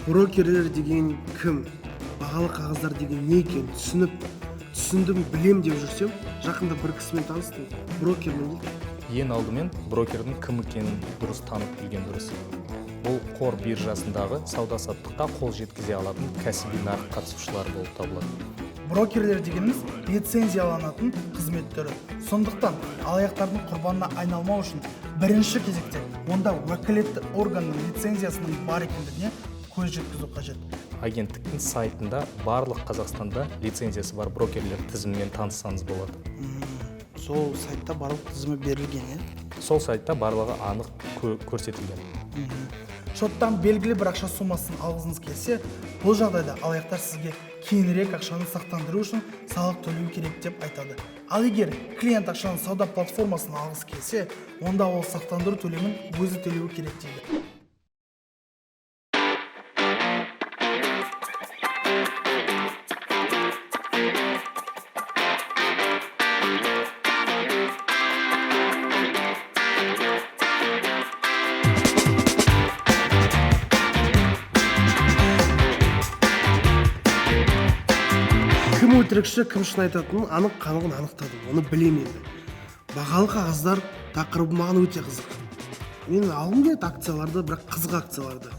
Брокерлер деген кім? Бағалы қағаздар деген не екен? Түсіндім, білем деп жүрсем, жақында бір кісімен таныстым. Брокермен дейді. Ең алдымен брокердің кім екенін дұрыс танып білген дұрыс. Бұл қор биржасындағы сауда-саттыққа қол жеткізе алатын кәсіби нарық қатысушылары болып табылады. Брокерлер дегеніміз лицензияланатын қызмет түрі. Сондықтан алаяқтардың құрбанына айналмау үшін бірінші кезекте онда уәкілетті органның лицензиясының бар екендігіне көз жеткізу қажет. Агенттіктің сайтында барлық Қазақстанда лицензиясы бар брокерлер тізімімен таныссаңыз болады. Сол сайтта барлық тізімі берілген, Сол сайтта барлығы анық көрсетілген. Шоттан белгілі бір ақша сумасын алғыңыз келсе, бұл жағдайда алаяқтар сізге кейінірек ақшаны сақтандыру үшін салық төлеу керек деп айтады. Ал егер клиент ақшаны сауда платформасына алғысы келсе, онда ол сақтандыру төлемін өзі төлеуі керек дейді. Кім өтірікші, кім шын айтатынын анық-қанығын анықтадым, оны білем енді. Бағалы қағаздар тақырыбы маған өте қызық. Мен алғым келеді акцияларды, бірақ қызық акцияларды.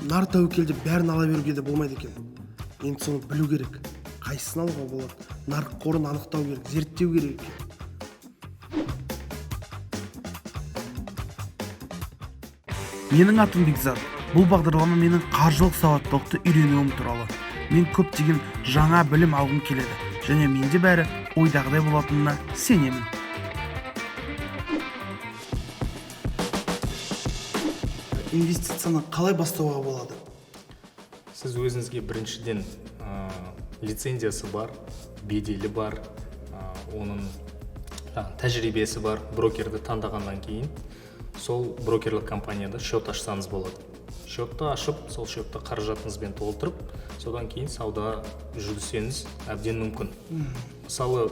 Нар тәуекелде бәрін ала беруге де болмайды екен. Енді соны білу керек. Қайсысын алуға болады? Нарық қорын анықтау керек, зерттеу керек екен. Менің атым Бекзат. Бұл бағдарлама менің қаржылық сауаттылықты үйренуім туралы. Мен көптеген жаңа білім алғым келеді, және менде бәрі ойдағыдай болатынына сенемін. Инвестицияны қалай бастауға болады? Сіз өзіңізге біріншіден лицензиясы бар, беделі бар, оның тәжірибесі бар брокерді таңдағаннан кейін сол брокерлік компанияда счет ашсаңыз болады. Счетты ашып, сол счетты қаражатыңызбен толтырып, содан кейін сауда жүргізсеңіз әбден мүмкін. Мысалы,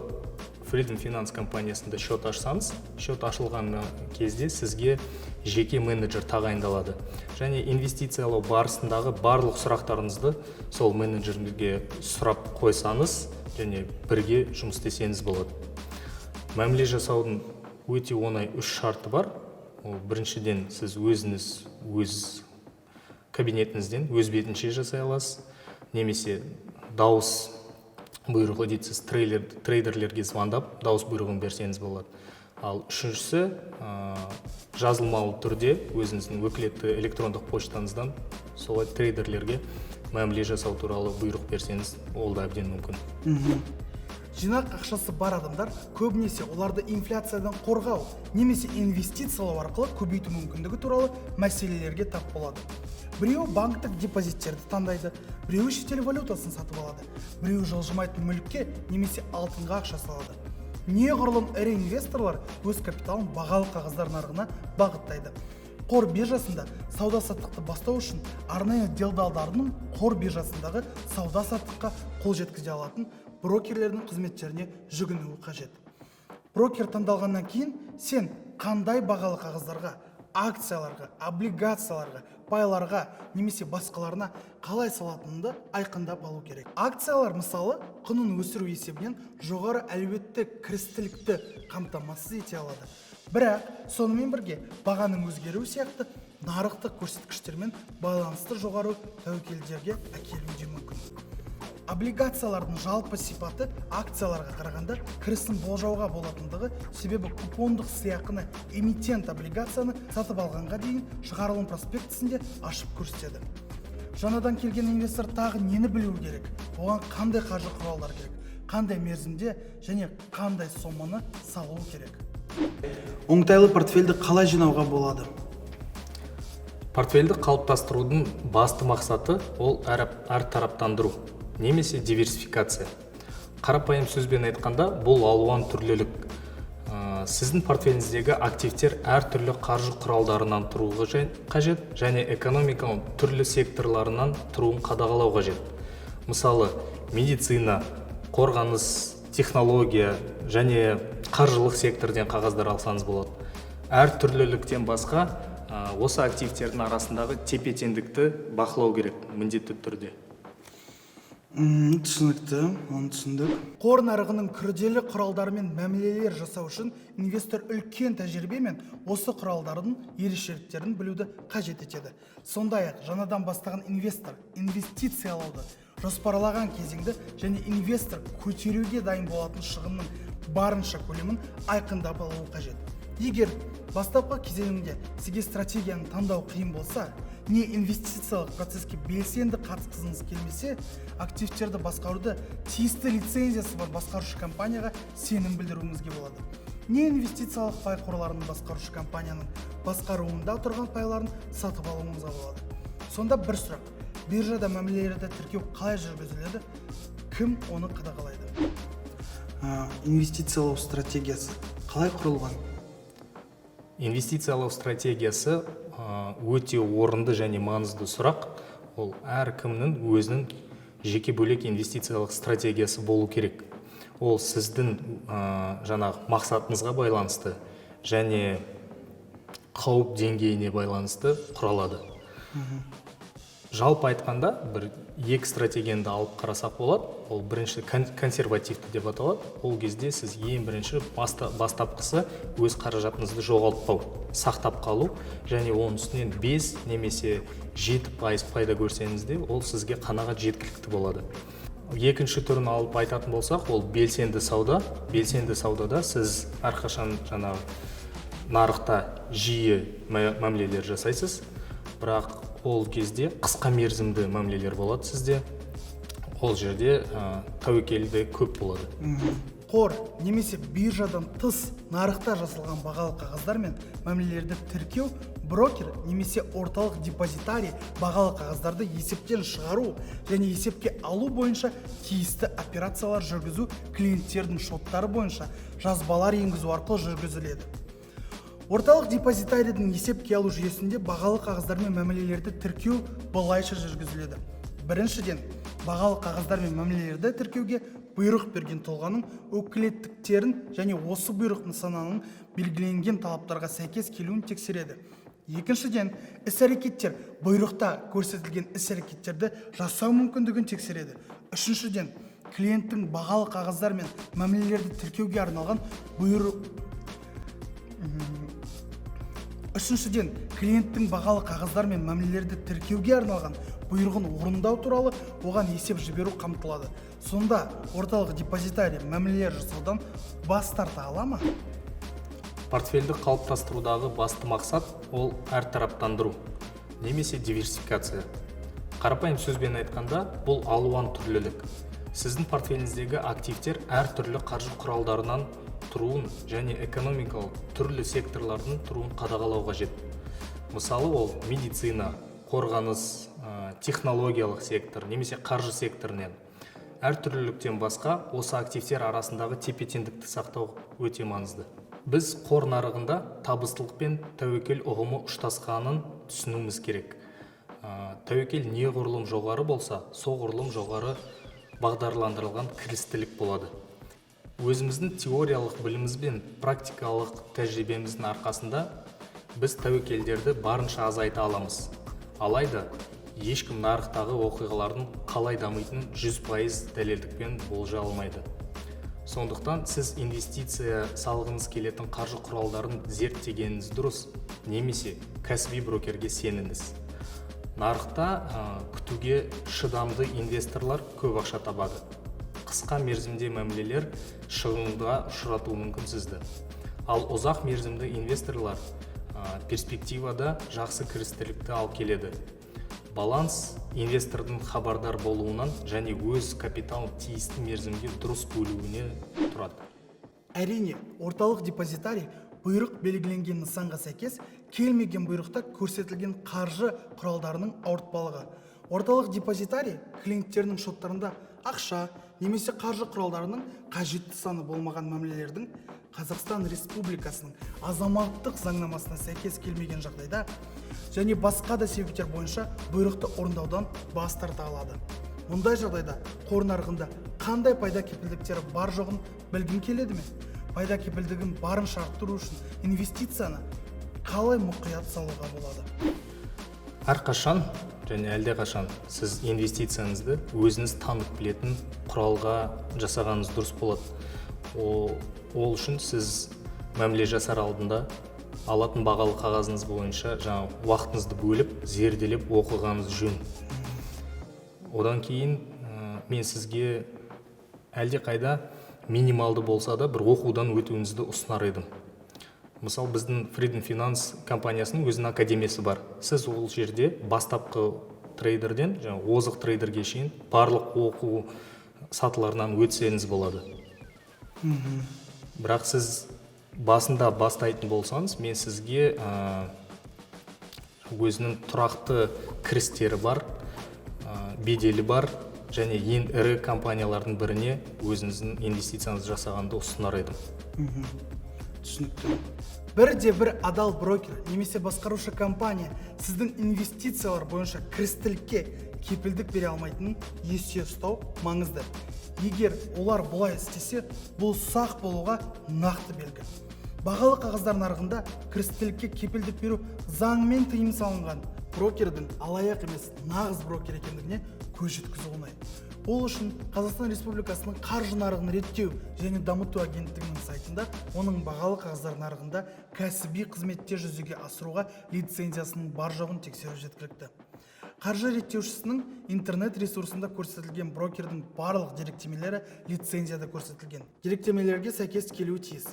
Freedom Finance компаниясында счет ашсаңыз, счет ашылған кезде сізге жеке менеджер тағайындалады. Және инвестициялау барысындағы барлық сұрақтарыңызды сол менеджерге сұрап қойсаңыз, және бірге жұмыс істесеңіз болады. Мәміле жасаудың өте оңай 3 шарты бар. Біріншіден, сіз өзіңіз өз кабинетіңізден өз бетінше жасай аласыз, немесе дауыс бұйрығы дейді, сіз трейдерлерге звондап дауыс бұйрығын берсеңіз болады. Ал үшіншісі, жазылмалы түрде өзіңіздің өкілетті электрондық поштаңыздан солай трейдерлерге мәміле жасау туралы бұйрық берсеңіз, ол да әбден мүмкін. Жинақ ақшасы бар адамдар көбінесе оларды инфляциядан қорғау немесе инвестициялау арқылы көбейту мүмкіндігі туралы мәселелерге тап болады. Біреуі банктік депозиттерді таңдайды, біреуі шетел валютасын сатып алады, біреуі жылжымайтын мүлікке немесе алтынға ақша салады. Неғұрлым ірі инвесторлар өз капиталын бағалы қағаздар нарығына бағыттайды. Қор биржасында сауда-саттықты бастау үшін арнайы делдалдарының қор биржасындағы сауда-саттыққа қол жеткізе алатын брокерлердің қызметтеріне жүгінуі қажет. Брокер таңдалғаннан кейін сен қандай бағалы қағаздарға, акцияларға, облигацияларға, пайларға немесе басқаларына қалай салатыныңды айқындап алу керек. Акциялар мысалы құнын өсіру есебінен жоғары әлеуетті кірістілікті қамтамасыз ете алады. Бірақ сонымен бірге бағаның өзгеруі сияқты нарықтық көрсеткіштермен байланысты жоғары тәуекелдерге әкелуі де мүмкін. Облигациялардың жалпы сипаты акцияларға қарағанда кірісін болжауға болатындығы, себебі купондық сыйақыны эмитент облигацияны сатып алғанға дейін шығарылым проспектісінде ашып көрсетеді. Жаңадан келген инвестор тағы нені білуі керек? Оған қандай қаржы құралдар керек? Қандай мерзімде және қандай соманы салу керек? Оңтайлы портфельді қалай жинауға болады? Портфельді қалыптастырудың басты мақсаты ол әр тараптандыру, немесе диверсификация. Қарапайым сөзбен айтқанда, бұл алуан түрлілік. Сіздің портфеліңіздегі активтер әртүрлі қаржы құралдарынан тұруы қажет, және экономиканың түрлі секторларынан тұруын қадағалау қажет. Мысалы, медицина, қорғаныс, технология және қаржылық секторден қағаздар алсаңыз болады. Әр түрліліктен басқа осы активтердің арасындағы тепе-теңдікті бақылау керек міндетті түрде. Түсінікті, оны түсіндік. Қор нарығының күрделі құралдары мен мәмілелер жасау үшін инвестор үлкен тәжірибе мен осы құралдардың ерекшеліктерін білуді қажет етеді. Сондай-ақ жаңадан бастаған инвестор инвестициялауды жоспарлаған кезеңді және инвестор көтеруге дайын болатын шығынның барынша көлемін айқындап алуы қажет. Егер бастапқы кезеңінде сізге стратегияны таңдау қиын болса, не инвестициялық процеске белсенді қатысқыңыз келмесе, активтерді басқаруды тиісті лицензиясы бар басқарушы компанияға сенім білдіруіңізге болады. Не инвестициялық пай қорларының басқарушы компанияның басқаруында тұрған пайларын сатып алуыңызға болады. Сонда бір сұрақ: биржада мәмілелерді тіркеу қалай жүргізіледі? Кім оны қадағалайды? Инвестициялау стратегиясы қалай құрылған? Инвестициялау стратегиясы өте орынды және маңызды сұрақ. Ол әркімнің өзінің жеке бөлек инвестициялық стратегиясы болу керек. Ол сіздің жаңағы мақсатыңызға байланысты және қауіп деңгейіне байланысты құралады. Жалпы айтқанда бір екі стратегияны алып қарасақ болады. Ол бірінші консервативті деп аталады. Ол кезде сіз ең бірінші бастапқысы өз қаражатыңызды жоғалтпау, сақтап қалу және оның үстінен 5 немесе 7% пайда көрсеңіз де, ол сізге қанағат жеткілікті болады. Екінші түрін алып айтатын болсақ, ол белсенді сауда. Белсенді саудада сіз әрқашан жаңағы нарықта жиі мәмілелер жасайсыз, бірақ ол кезде қысқа мерзімді мәмілелер болады сізде. Ол жерде тәуекелі көп болады. Қор немесе биржадан тыс нарықта жасалған бағалы қағаздар мен мәмілелерді тіркеу, брокер немесе орталық депозитарий бағалы қағаздарды есептен шығару және есепке алу бойынша тиісті операциялар жүргізу, клиенттердің шоттары бойынша жазбалар енгізу арқылы жүргізіледі. Орталық депозитарийдің есепке алу жүйесінде бағалы қағаздар мен мәмілелерді тіркеу былайша жүргізіледі. Біріншіден, бағалы қағаздар мен мәмілелерді тіркеуге бұйрық берген тұлғаның өкілеттіктерін және осы бұйрық нысананың белгіленген талаптарға сәйкес келуін тексереді. Екіншіден, іс-әрекеттер бұйрықта көрсетілген іс-әрекеттерді жасау мүмкіндігін тексереді. Үшіншіден, клиенттің бағалы қағаздар мен мәмілелерді тіркеуге арналған бұйрығын орындау туралы оған есеп жіберу қамтылады. Сонда орталық депозитарий мәмілелер жасаудан бас тарта ала ма? Портфельді қалыптастырудағы басты мақсат ол әртараптандыру немесе диверсификация. Қарапайым сөзбен айтқанда, бұл алуан түрлілік. Сіздің портфеліңіздегі активтер әртүрлі қаржы құралдарынан тұруын және экономикалық түрлі секторлардың тұруын қадағалау қажет. Мысалы, ол медицина, қорғаныс, технологиялық сектор немесе қаржы секторынан. Әртүрліліктен басқа, осы активтер арасындағы тепе-теңдікті сақтау өте маңызды. Біз қор нарығында табыстылық пен тәуекел ұғымы ұштасқанын түсінуіміз керек. Тәуекел неғұрлым жоғары болса, соғұрлым жоғары бағдарландырылған кірістілік болады. Өзіміздің теориялық біліміміз бен практикалық тәжірибеміздің арқасында біз тәуекелдерді барынша азайта аламыз. Алайда, ешкім нарықтағы оқиғалардың қалай дамитынын 100% дәлелдікпен болжай алмайды. Сондықтан сіз инвестиция салғыңыз келетін қаржы құралдарын зерттегеніңіз дұрыс, немесе кәсіби брокерге сеніңіз. Нарықта күтуге шыдамды инвесторлар көп ақша табады. Қысқа мерзімде мәмілелер шығынға ұшыратуы мүмкін сізді. Ал ұзақ мерзімді инвесторлар перспективада жақсы кірістілікті алып келеді. Баланс инвестордың хабардар болуынан және өз капиталын тиісті мерзімге дұрыс бөлуіне тұрады. Әрине, орталық депозитарий бұйрық белгіленген нысанға сәйкес келмеген бұйрықта көрсетілген қаржы құралдарының ауыртпалығы. Орталық депозитарий клиенттерінің шоттарында ақша немесе қаржы құралдарының қажетті саны болмаған мәмілелердің Қазақстан Республикасының азаматтық заңнамасына сәйкес келмеген жағдайда және басқа да себептер бойынша бұйрықты орындаудан бас тарта алады. Мұндай жағдайда қор нарығында қандай пайда кепілдіктері бар жоғын білгің келеді ме? Пайда кепілдігін барынша арттыру үшін инвестицияны қалай мұқият салуға болады? Әрқашан және әлдеқашан сіз инвестицияңызды өзіңіз танып білетін құралға жасағаныңыз дұрыс болады. Ол үшін сіз мәміле жасар алдында алатын бағалы қағазыңыз бойынша уақытыңызды бөліп, зерделеп оқығаныңыз жөн. Одан кейін мен сізге әлдеқайда минималды болса да бір оқудан өтуіңізді ұсынар едім. Мысалы, біздің Freedom Finance компаниясының өзінің академиясы бар. Сіз ол жерде бастапқы трейдерден озық трейдерге шейін барлық оқу сатыларынан өтсеңіз болады. Бірақ сіз басында бастайтын болсаңыз, мен сізге өзінің тұрақты кірістері бар, беделі бар және ең ірі компаниялардың біріне өзіңіздің инвестицияңызды жасағанды ұсынар едім. Түсінікті. Бір адал брокер немесе басқарушы компания сіздің инвестициялар бойынша кірістілікке кепілдік бере алмайтынын есте ұстау маңызды. Егер олар бұлай істесе, бұл сақ болуға нақты белгі. Бағалы қағаздар нарығында кірістілікке кепілдік беру заңмен тыйым салынған. Брокердің алаяқ емес нағыз брокер екендігіне көз жеткізу оңай. Ол үшін Қазақстан Республикасының қаржы нарығын реттеу және дамыту агенттігінің сайтында оның бағалы қағаздар нарығында кәсіби қызметте жүзеге асыруға лицензиясының бар жоғын тексеру жеткілікті. Қаржы реттеушісінің интернет ресурсында көрсетілген брокердің барлық деректемелері лицензияда көрсетілген. Деректемелерге сәйкес келуі тиіс.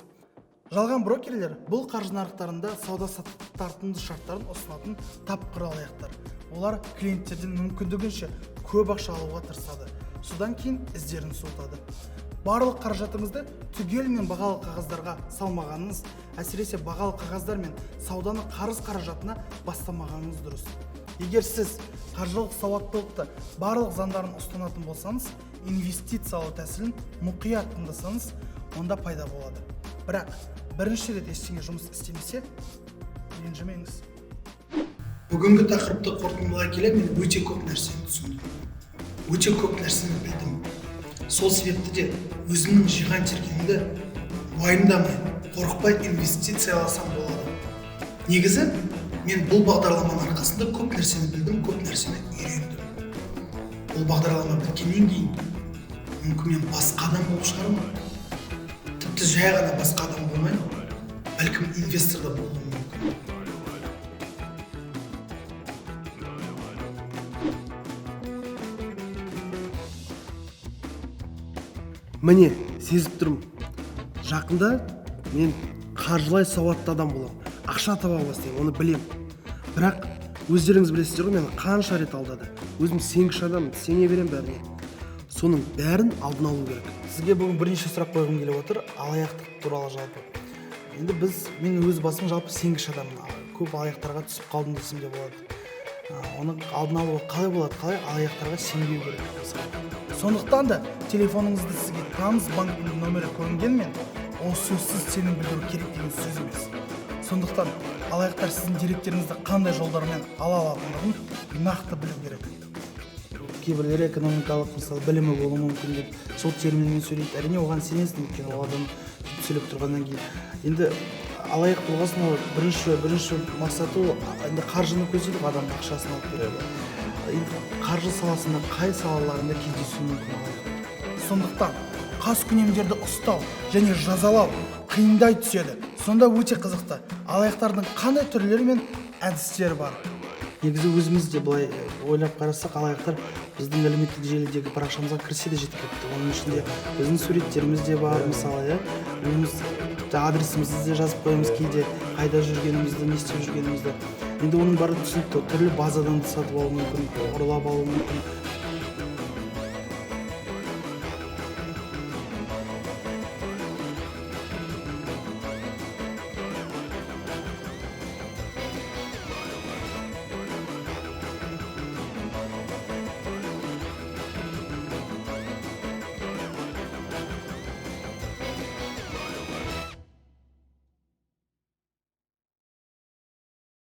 Жалған брокерлер бұл қаржы нарықтарында сауда-саттық тартымды шарттарын ұсынатын тапқыр алаяқтар. Олар клиенттерден мүмкіндігінше көп ақша алуға тырысады. Содан кейін іздерін суытады. Барлық қаражатыңызды түгелімен бағалы қағаздарға салмағаныңыз, әсіресе бағалы қағаздар мен сауданы қарыз қаражатына бастамағаныңыз дұрыс. Егер сіз қаржылық сауаттылықты барлық заңдарын ұстанатын болсаңыз, инвестициялау тәсілін мұқият тыңдасаңыз, онда пайда болады. Бірақ бірінші рет ештеңе жұмыс істемесе, ренжімеңіз. Бүгінгі тақырыпты қорытындылай келе мен өте көп нәрсені түсіндім. Өте көп нәрсені білдім. Сол себепті де өзімнің жиған тергенімді уайымдамай, қорықпай инвестицияласам болады. Негізі мен бұл бағдарламаның арқасында көп нәрсені білдім, көп нәрсені үйрендім. Бұл бағдарлама біткеннен кейін мүмкін мен басқа адам болып шығармын. Тіпті жай ғана басқа адам болмай, бәлкім инвестор да болуым мүмкін. Міне, сезіп тұрмын. Жақында мен қаржылай сауатты адам боламын. Ақша таба бастаймын, оны білем. Бірақ өздеріңіз білесіздер ғой, мені қанша рет алдады. Өзім сенгіш адам, сене берем бәріне. Соның бәрін алдын алу керек. Сізге бүгін бірнеше сұрақ қойғым келіп отыр, алаяқтық туралы жалпы. Енді мен өз басым жалпы сенгіш адаммын. Көп алаяқтарға түсіп қалдым десем де болады. Оның алдын алуға қалай болады, қалай алаяқтарға сенбеу керек. Сондықтан да телефоныңызды сізге таныс банктің нөмірі көрінгенмен, ол сөзсіз сенім білдіру керек деген сөз емес. Сондықтан алаяқтар сіздің деректеріңізді қандай жолдармен ала алатындығын нақты білу керек. Кейбірлері экономикалық мысалы білімі болуы мүмкін деп сол терминмен сөйлейді. Әрине оған сенесің, өйткені ол адам сөйлеп тұрғаннан кейін. Енді алаяқ болғасын ол бірінші мақсаты ол қаржыны көздейді, адамның ақшасын алып береді. Қаржы саласында қай салаларында кездесуі мүмкін алаяқ. Сондықтан қаскүнемдерді ұстау және жазалау қиындай түседі. Сонда өте қызықты. Алаяқтардың қандай түрлері мен әдістері бар. Негізі өзімізде былай ойлап қарасақ, алаяқтар біздің әлеуметтік желідегі парақшамызға кірсе де жеткілікті. Оның ішінде біздің суреттеріміз де бар, мысалы, өзіміз адресімізді де жазып қоямыз, кейде қайда жүргенімізді, не істеп жүргенімізді. Енді оның барлығы түсінікті. Түрлі базадан сатып алуы мүмкін, ұрлап алуы мүмкін,